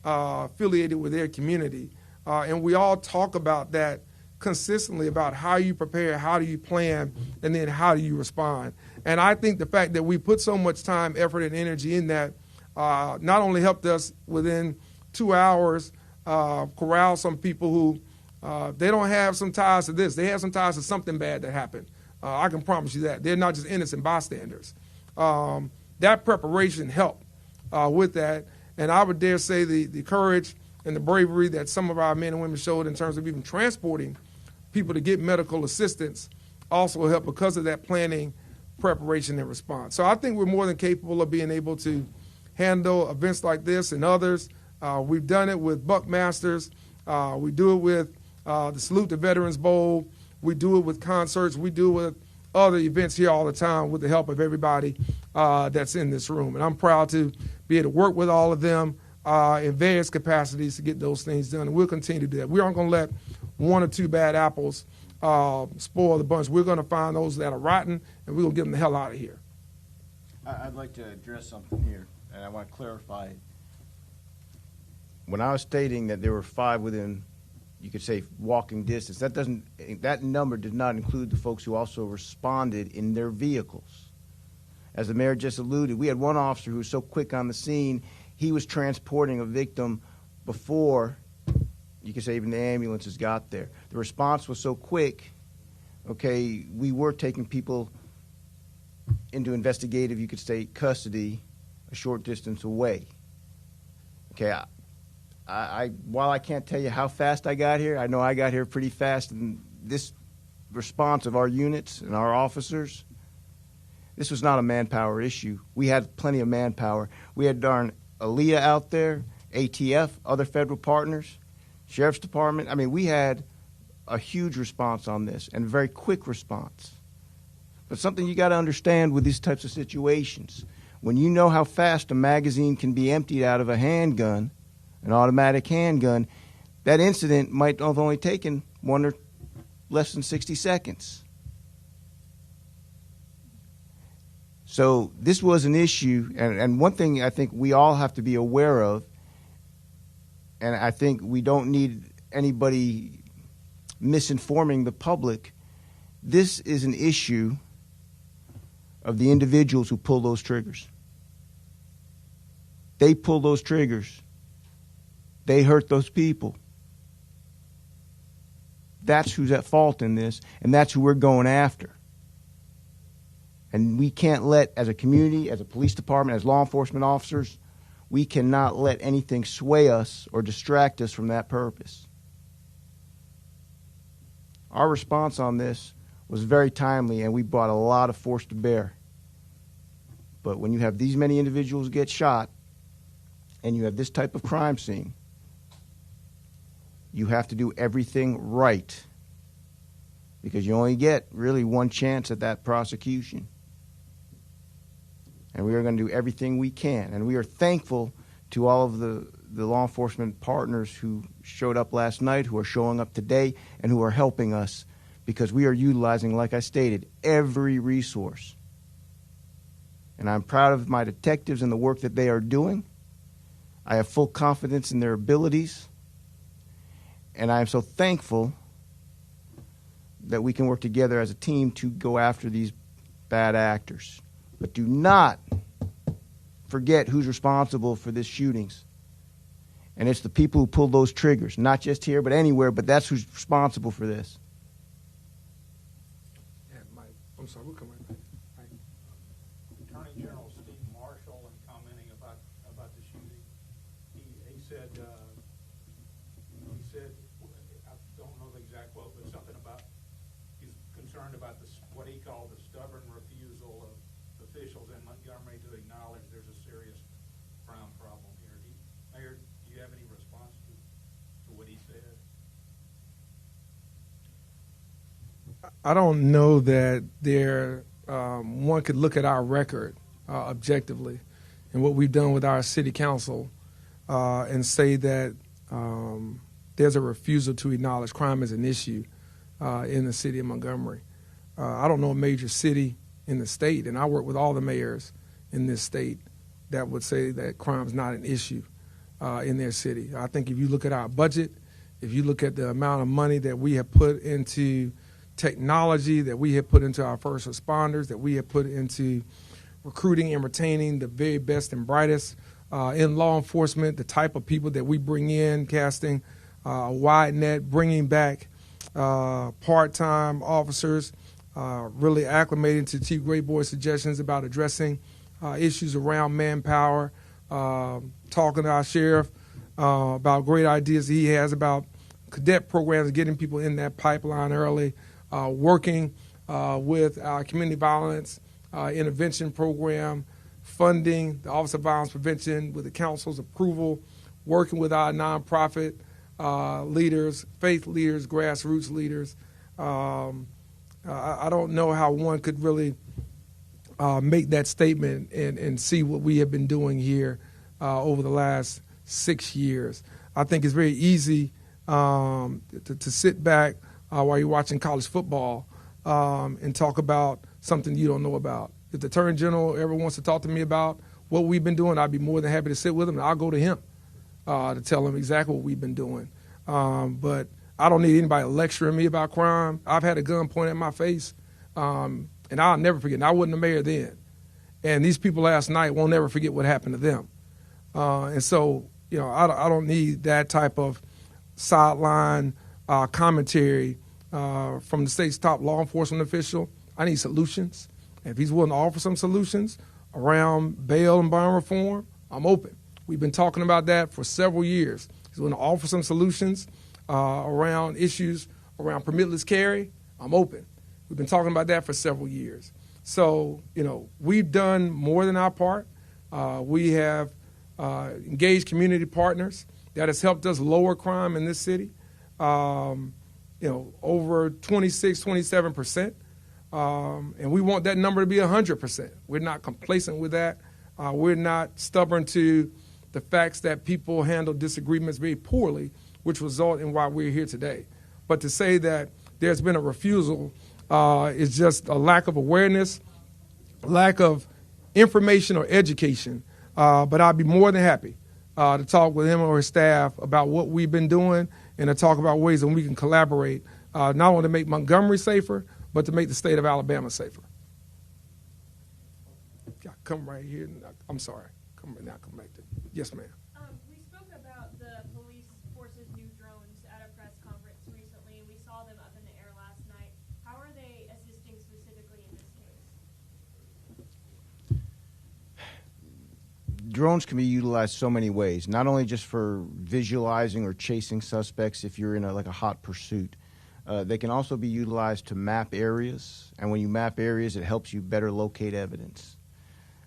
affiliated with their community. And we all talk about that consistently, about how you prepare, how do you plan, and then how do you respond. And I think the fact that we put so much time, effort, and energy in that not only helped us within 2 hours corral some people who they don't have some ties to this. They have some ties to something bad that happened. I can promise you that. They're not just innocent bystanders. That preparation helped with that. And I would dare say the courage and the bravery that some of our men and women showed in terms of even transporting people to get medical assistance also helped because of that planning, preparation, and response. So I think we're more than capable of being able to handle events like this and others. We've done it with Buckmasters. We do it with the Salute the Veterans Bowl. We do it with concerts. We do it with other events here all the time with the help of everybody that's in this room. And I'm proud to be able to work with all of them in various capacities to get those things done. And we'll continue to do that. We aren't going to let one or two bad apples spoil the bunch. We're going to find those that are rotten, and we're going to get them the hell out of here. I'd like to address something here, and I want to clarify. When I was stating that there were 5 within, you could say, walking distance, that number does not include the folks who also responded in their vehicles. As the mayor just alluded, we had one officer who was so quick on the scene, he was transporting a victim before, you could say, even the ambulances got there. The response was so quick, okay, we were taking people into investigative, you could say, custody a short distance away. Okay, while I can't tell you how fast I got here, I know I got here pretty fast, and this response of our units and our officers, this was not a manpower issue. We had plenty of manpower. We had darn ALEA out there, ATF, other federal partners, Sheriff's Department. I mean, we had a huge response on this and a very quick response. But something you got to understand with these types of situations, when you know how fast a magazine can be emptied out of a handgun, an automatic handgun, that incident might have only taken one or less than 60 seconds. So this was an issue, and one thing I think we all have to be aware of, and I think we don't need anybody misinforming the public, this is an issue of the individuals who pull those triggers. They pull those triggers. They hurt those people. That's who's at fault in this, and that's who we're going after. And we can't let, as a community, as a police department, as law enforcement officers, we cannot let anything sway us or distract us from that purpose. Our response on this was very timely, and we brought a lot of force to bear. But when you have these many individuals get shot, and you have this type of crime scene, you have to do everything right, because you only get really one chance at that prosecution. And we are going to do everything we can. And we are thankful to all of the law enforcement partners who showed up last night, who are showing up today, and who are helping us, because we are utilizing, like I stated, every resource. And I'm proud of my detectives and the work that they are doing. I have full confidence in their abilities. And I am so thankful that we can work together as a team to go after these bad actors. But do not forget who's responsible for these shootings. And it's the people who pull those triggers, not just here, but anywhere, but that's who's responsible for this. Yeah, Mike. I'm sorry, we'll come right back. Mike. Attorney General Steve Marshall, in commenting about the shooting, he said, I don't know the exact quote, but something about he's concerned about what he called the stubborn refusal of officials in Montgomery to acknowledge there's a serious crime problem here. Mayor, do you have any response to what he said? I don't know that one could look at our record objectively and what we've done with our city council and say that there's a refusal to acknowledge crime as an issue in the city of Montgomery. I don't know a major city in the state, and I work with all the mayors in this state, that would say that crime is not an issue in their city. I think if you look at our budget, if you look at the amount of money that we have put into technology, that we have put into our first responders, that we have put into recruiting and retaining the very best and brightest in law enforcement, the type of people that we bring in, casting a wide net, bringing back part-time officers, really acclimating to Chief Grayboy's suggestions about addressing issues around manpower, talking to our sheriff about great ideas he has about cadet programs, getting people in that pipeline early, working with our community violence intervention program, funding the Office of Violence Prevention with the council's approval, working with our nonprofit leaders, faith leaders, grassroots leaders. I don't know how one could really make that statement and see what we have been doing here over the last 6 years. I think it's very easy to sit back while you're watching college football and talk about something you don't know about. If the Attorney General ever wants to talk to me about what we've been doing, I'd be more than happy to sit with him, and I'll go to him to tell him exactly what we've been doing. But I don't need anybody lecturing me about crime. I've had a gun pointed at my face, and I'll never forget. And I wasn't the mayor then. And these people last night won't ever forget what happened to them. And so, I don't need that type of sideline commentary from the state's top law enforcement official. I need solutions. And if he's willing to offer some solutions around bail and bond reform, I'm open. We've been talking about that for several years. He's willing to offer some solutions around issues around permitless carry. I'm open. We've been talking about that for several years. So, we've done more than our part. We have engaged community partners that has helped us lower crime in this city, over 26, 27%. And we want that number to be 100%. We're not complacent with that. We're not stubborn to the facts that people handle disagreements very poorly, which result in why we're here today. But to say that there's been a refusal is just a lack of awareness, lack of information or education. But I'd be more than happy to talk with him or his staff about what we've been doing and to talk about ways that we can collaborate, not only to make Montgomery safer, but to make the state of Alabama safer. Yeah, come right here. I'm sorry. Come right now. Come back to. Yes, ma'am. We spoke about the police force's new drones at a press conference recently, and we saw them up in the air last night. How are they assisting specifically in this case? Drones can be utilized so many ways, not only just for visualizing or chasing suspects if you're in a hot pursuit. They can also be utilized to map areas, and when you map areas, it helps you better locate evidence.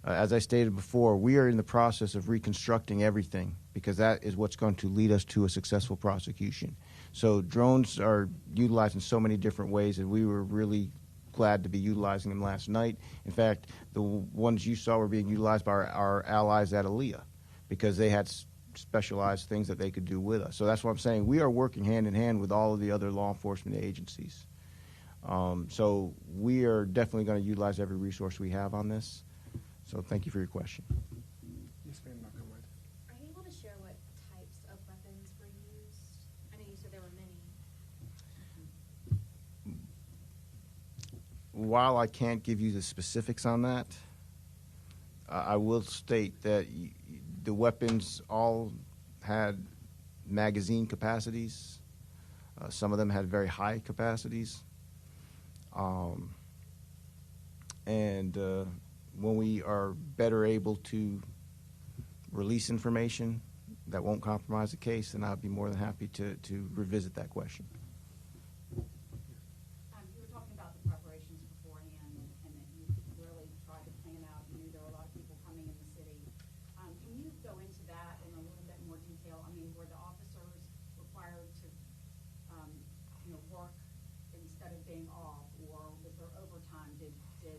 As I stated before, we are in the process of reconstructing everything because that is what's going to lead us to a successful prosecution. So drones are utilized in so many different ways, and we were really glad to be utilizing them last night. In fact, the ones you saw were being utilized by our allies at ALEA because they had specialized things that they could do with us. So that's what I'm saying. We are working hand in hand with all of the other law enforcement agencies. So we are definitely going to utilize every resource we have on this. So thank you for your question. Yes, ma'am. Are you able to share what types of weapons were used? I know you said there were many. While I can't give you the specifics on that, I will state that the weapons all had magazine capacities. Some of them had very high capacities. When we are better able to release information that won't compromise the case, then I'd be more than happy to revisit that question. You were talking about the preparations beforehand and that you really tried to plan out. You knew there were a lot of people coming in the city. Can you go into that in a little bit more detail? I mean, were the officers required to, work instead of being off, or was there overtime? Did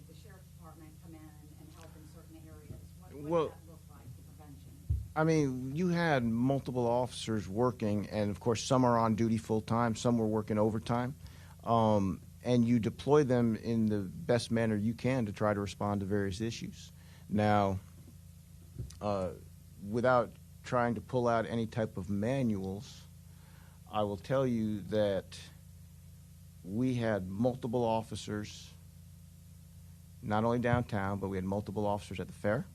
the sheriff's department come in and help in certain areas? What did that look like, the prevention? I mean, you had multiple officers working, and of course some are on duty full-time, some were working overtime, and you deploy them in the best manner you can to try to respond to various issues. Now, without trying to pull out any type of manuals, I will tell you that we had multiple officers, not only downtown, but we had multiple officers at the fair,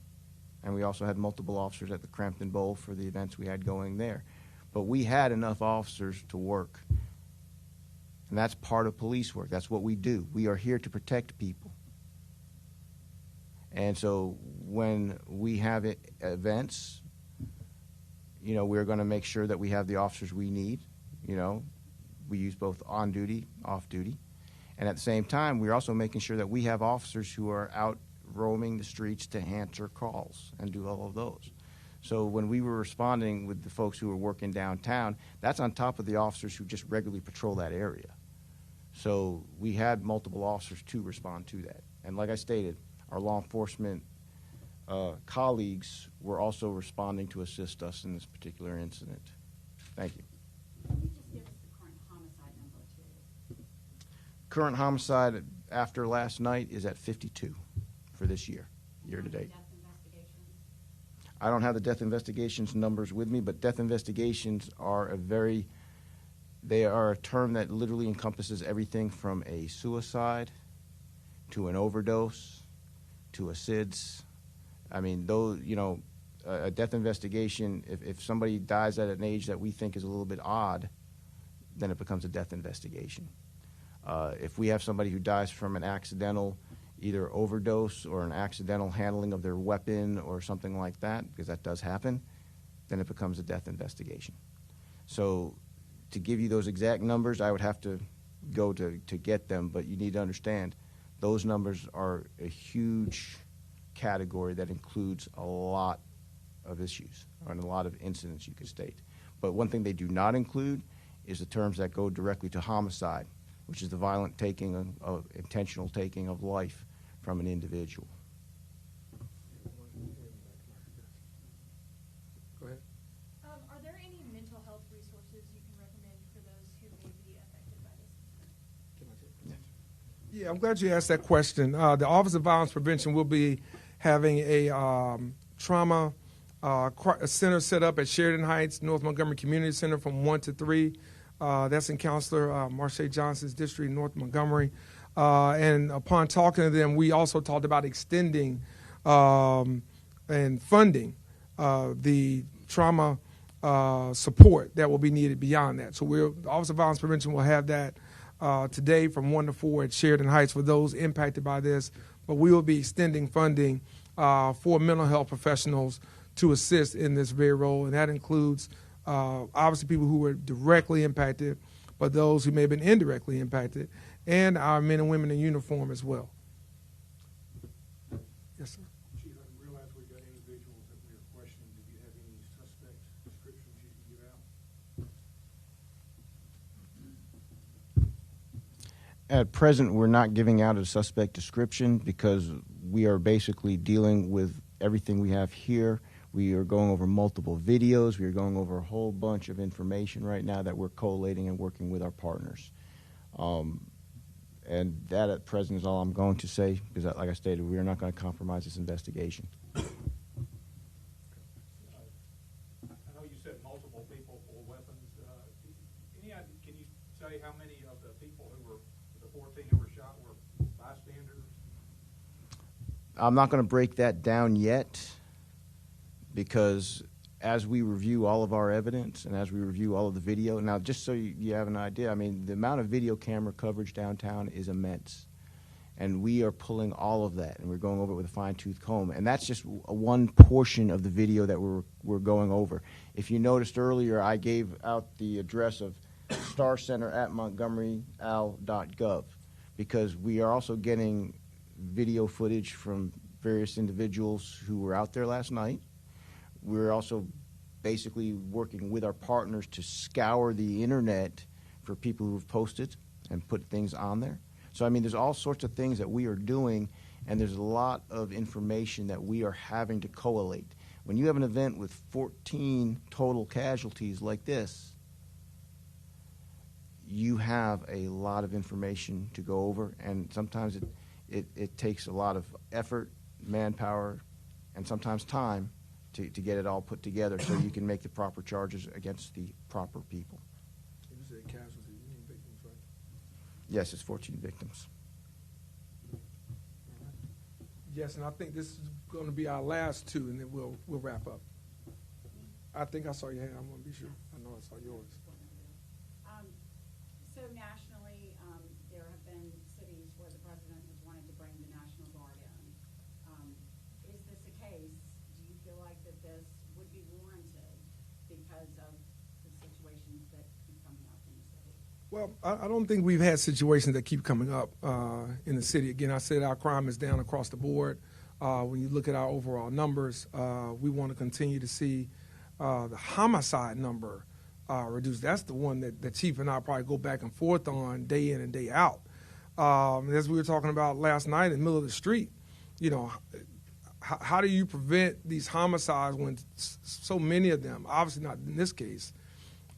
and we also had multiple officers at the Crampton Bowl for the events we had going there. But we had enough officers to work, and that's part of police work. That's what we do. We are here to protect people. And so when we have events, we're going to make sure that we have the officers we need. We use both on duty, off duty. And at the same time, we're also making sure that we have officers who are out roaming the streets to answer calls and do all of those. So when we were responding with the folks who were working downtown, that's on top of the officers who just regularly patrol that area. So we had multiple officers to respond to that. And like I stated, our law enforcement colleagues were also responding to assist us in this particular incident. Thank you. Can you just give us the current homicide number, too? Current homicide after last night is at 52 for this year to date. Death investigations? I don't have the death investigations numbers with me, but death investigations are they are a term that literally encompasses everything from a suicide to an overdose to a SIDS I mean, those, a death investigation, if somebody dies at an age that we think is a little bit odd, then it becomes a death investigation. If we have somebody who dies from an accidental either overdose or an accidental handling of their weapon or something like that, because that does happen, then it becomes a death investigation. So to give you those exact numbers, I would have to go to get them, but you need to understand those numbers are a huge category that includes a lot of issues and a lot of incidents you could state. But one thing they do not include is the terms that go directly to homicide, which is the violent taking of intentional taking of life from an individual. Go ahead. Are there any mental health resources you can recommend for those who may be affected by this? Yeah, I'm glad you asked that question. The Office of Violence Prevention will be having a trauma center set up at Sheridan Heights, North Montgomery Community Center from 1 to 3. That's in Counselor Marche Johnson's district, North Montgomery. And upon talking to them, we also talked about extending and funding the trauma support that will be needed beyond that. So the Office of Violence Prevention will have that today from 1 to 4 at Sheridan Heights for those impacted by this. But we will be extending funding for mental health professionals to assist in this very role, and that includes obviously people who were directly impacted, but those who may have been indirectly impacted, and our men and women in uniform as well. Yes, sir. Chief, I realize we've got individuals that we are questioning. Did you have any suspect descriptions you can give out? At present, we're not giving out a suspect description because we are basically dealing with everything we have here. We are going over multiple videos. We are going over a whole bunch of information right now that we're collating and working with our partners. And that at present is all I'm going to say because, like I stated, we are not going to compromise this investigation. I know you said multiple people pulled weapons. Can you say how many of the people who were, the 14 who were shot, were bystanders? I'm not going to break that down yet because as we review all of our evidence and as we review all of the video, now just so you have an idea, I mean, the amount of video camera coverage downtown is immense. And we are pulling all of that and we're going over it with a fine-tooth comb. And that's just one portion of the video that we're going over. If you noticed earlier, I gave out the address of starcenter@montgomeryal.gov because we are also getting video footage from various individuals who were out there last night. We're also basically working with our partners to scour the internet for people who have posted and put things on there. So, I mean, there's all sorts of things that we are doing, and there's a lot of information that we are having to collate. When you have an event with 14 total casualties like this, you have a lot of information to go over, and sometimes it takes a lot of effort, manpower, and sometimes time to get it all put together so you can make the proper charges against the proper people. You said casualties, you mean victims, right? Yes, it's 14 victims. Yes, and I think this is going to be our last two, and then we'll wrap up. I think I saw your hand. I want to be sure. I know I saw yours. So nationally, there have been cities where the president has wanted to bring the National Guard in. Is this a case? Do you feel like that this would be warranted because of the situations that keep coming up in the city? Well, I don't think we've had situations that keep coming up in the city. Again, I said our crime is down across the board. When you look at our overall numbers, we want to continue to see the homicide number reduced. That's the one that the chief and I probably go back and forth on day in and day out. As we were talking about last night in the middle of the street, you know, how do you prevent these homicides when so many of them, obviously not in this case,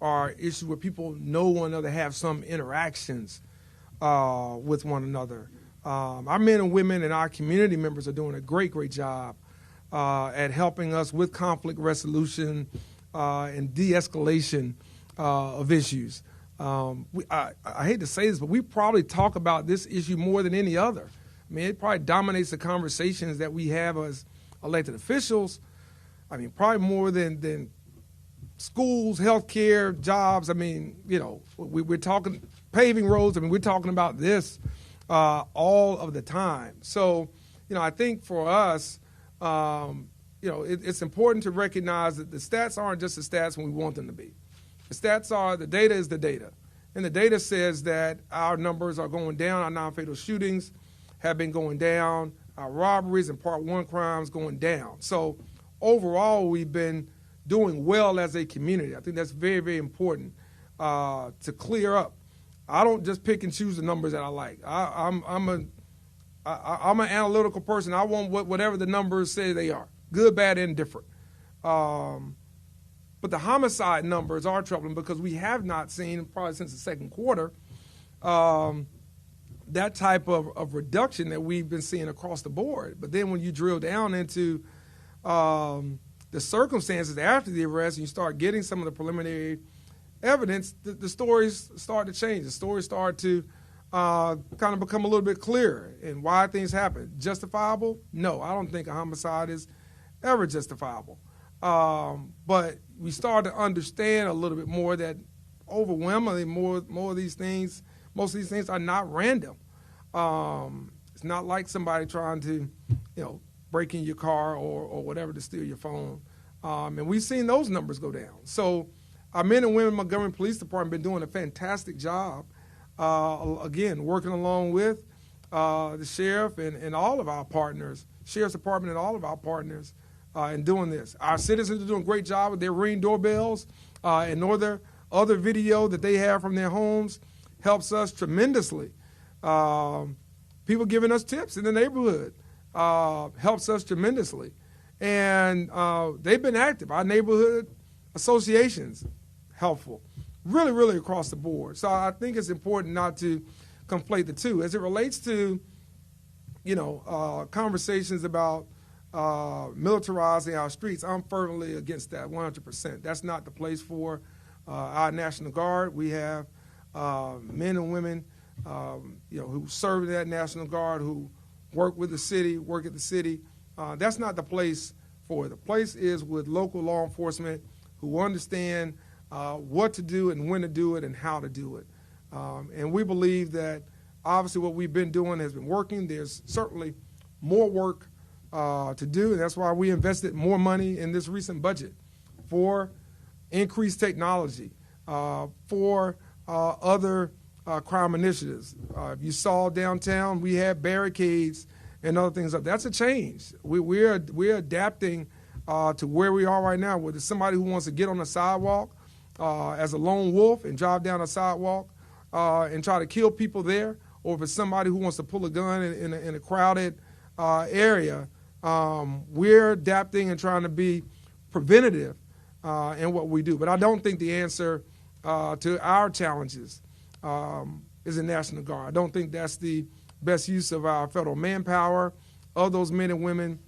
are issues where people know one another, have some interactions with one another. Our men and women and our community members are doing a great job at helping us with conflict resolution and de-escalation of issues. I hate to say this, but we probably talk about this issue more than any other. I mean, it probably dominates the conversations that we have as elected officials. I mean, probably more than schools, healthcare, jobs. I mean, you know, we're talking paving roads. I mean, we're talking about this all of the time. So, you know, I think for us, you know, it's important to recognize that the stats aren't just the stats when we want them to be. The stats are, the data is the data. And the data says that our numbers are going down, our non-fatal shootings have been going down, our robberies and Part 1 crimes going down. So overall, we've been doing well as a community. I think that's very, very important to clear up. I don't just pick and choose the numbers that I like. I'm an analytical person. I want whatever the numbers say they are, good, bad, and different. But the homicide numbers are troubling because we have not seen, probably since the second quarter, that type of reduction that we've been seeing across the board. But then when you drill down into the circumstances after the arrest and you start getting some of the preliminary evidence, the stories start to change. The stories start to kind of become a little bit clearer and why things happen. Justifiable? No, I don't think a homicide is ever justifiable. But we start to understand a little bit more that overwhelmingly more of these things, most of these things are not random. It's not like somebody trying to, you know, break in your car or whatever to steal your phone. And we've seen those numbers go down. So our men and women in Montgomery Police Department have been doing a fantastic job, again, working along with the sheriff and all of our partners, Sheriff's Department and all of our partners in doing this. Our citizens are doing a great job with their Ring doorbells and other video that they have from their homes helps us tremendously. People giving us tips in the neighborhood helps us tremendously. And they've been active. Our neighborhood associations, helpful, really, really across the board. So I think it's important not to conflate the two. As it relates to, you know, conversations about militarizing our streets, I'm fervently against that 100%. That's not the place for our National Guard. We have men and women, you know, who serve in that National Guard, who work with the city, work at the city. That's not the place for it. The place is with local law enforcement who understand what to do and when to do it and how to do it. And we believe that obviously what we've been doing has been working. There's certainly more work to do, and that's why we invested more money in this recent budget for increased technology, for other crime initiatives. If you saw downtown, we had barricades and other things. That's a change. We're adapting to where we are right now, whether it's somebody who wants to get on the sidewalk as a lone wolf and drive down a sidewalk and try to kill people there, or if it's somebody who wants to pull a gun in a crowded area. We're adapting and trying to be preventative in what we do. But I don't think the answer to our challenges is the National Guard. I don't think that's the best use of our federal manpower, of those men and women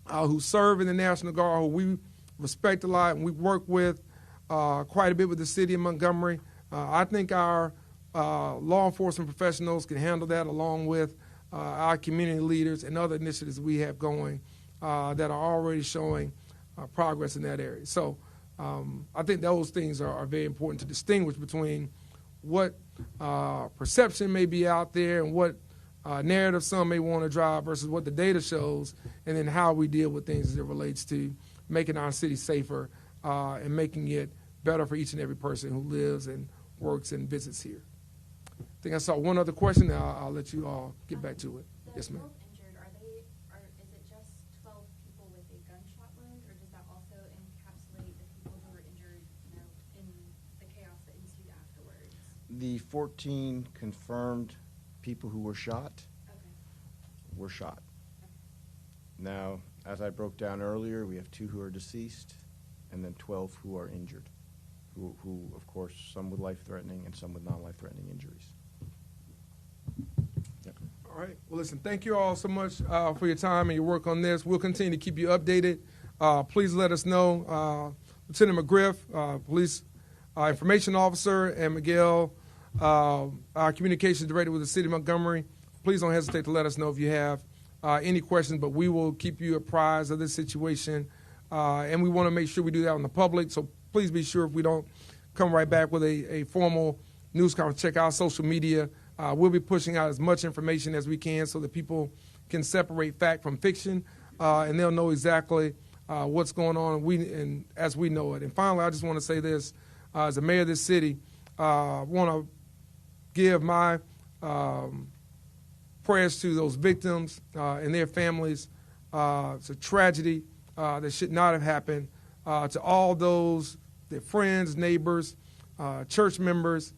who serve in the National Guard, who we respect a lot and we work with quite a bit with the city of Montgomery. I think our law enforcement professionals can handle that, along with our community leaders and other initiatives we have going that are already showing progress in that area. So I think those things are very important to distinguish between what perception may be out there and what narrative some may want to drive versus what the data shows, and then how we deal with things as it relates to making our city safer and making it better for each and every person who lives and works and visits here. I think I saw one other question. I'll let you all get back to it. Yes, ma'am. Injured, is it just 12 people with a gunshot wound, or does that also encapsulate the people who were injured, you know, in the chaos that ensued afterwards? The 14 confirmed people who were shot were shot. Now, as I broke down earlier, we have 2 who are deceased and then 12 who are injured, who of course, some with life-threatening and some with non-life-threatening injuries. Yep. All right. Well, listen, thank you all so much for your time and your work on this. We'll continue to keep you updated. Please let us know. Lieutenant McGriff, Police Information Officer, and Miguel, our Communications Director with the City of Montgomery, please don't hesitate to let us know if you have any questions, but we will keep you apprised of this situation. And we want to make sure we do that on the public. So please be sure if we don't come right back with a formal news conference, check our social media. We'll be pushing out as much information as we can so that people can separate fact from fiction, and they'll know exactly what's going on and as we know it. And finally, I just want to say this. As the mayor of this city, I want to give my prayers to those victims and their families. It's a tragedy that should not have happened. To all those, their friends, neighbors, church members,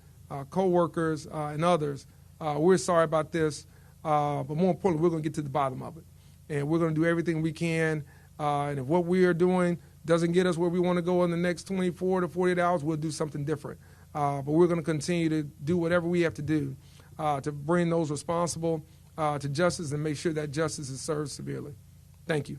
co-workers, and others, we're sorry about this, but more importantly, we're going to get to the bottom of it. And we're going to do everything we can. And if what we are doing doesn't get us where we want to go in the next 24 to 48 hours, we'll do something different. But we're going to continue to do whatever we have to do to bring those responsible to justice and make sure that justice is served severely. Thank you.